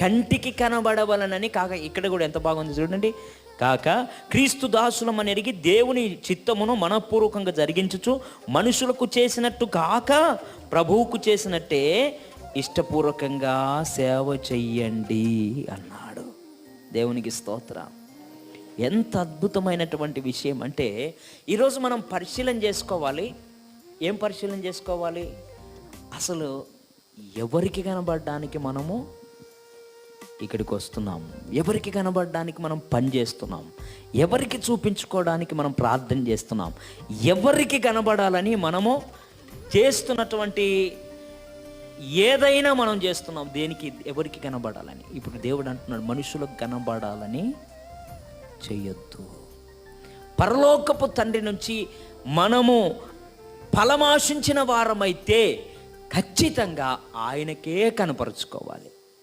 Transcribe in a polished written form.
కంటికి కనబడవలనని కాక, ఇక్కడ కూడా ఎంత బాగుంది చూడండి. కాక క్రీస్తు దాసులమని ఎరిగి దేవుని చిత్తమును మనఃపూర్వకంగా జరిగించుచు మనుషులకు చేసినట్టు కాక ప్రభువుకు చేసినట్టే ఇష్టపూర్వకంగా సేవ చెయ్యండి అన్నాడు. దేవునికి స్తోత్రం. ఎంత అద్భుతమైనటువంటి విషయం అంటే, ఈరోజు మనం పరిశీలన చేసుకోవాలి. ఏం పరిశీలన చేసుకోవాలి? అసలు ఎవరికి కనబడడానికి మనము ఇక్కడికి వస్తున్నాం, ఎవరికి కనబడడానికి మనం పని చేస్తున్నాం, ఎవరికి చూపించుకోవడానికి మనం ప్రార్థన చేస్తున్నాం, ఎవరికి కనబడాలని మనము చేస్తున్నటువంటి ఏదైనా మనం చేస్తున్నాం, దేనికి, ఎవరికి కనబడాలని. ఇప్పుడు దేవుడు అంటున్నాడు, మనుషులకు కనబడాలని చెయ్యొద్దు. పరలోకపు తండ్రి నుంచి మనము ఫలమాశించిన వారమైతే ఖచ్చితంగా ఆయనకే కనపరుచుకోవాలి.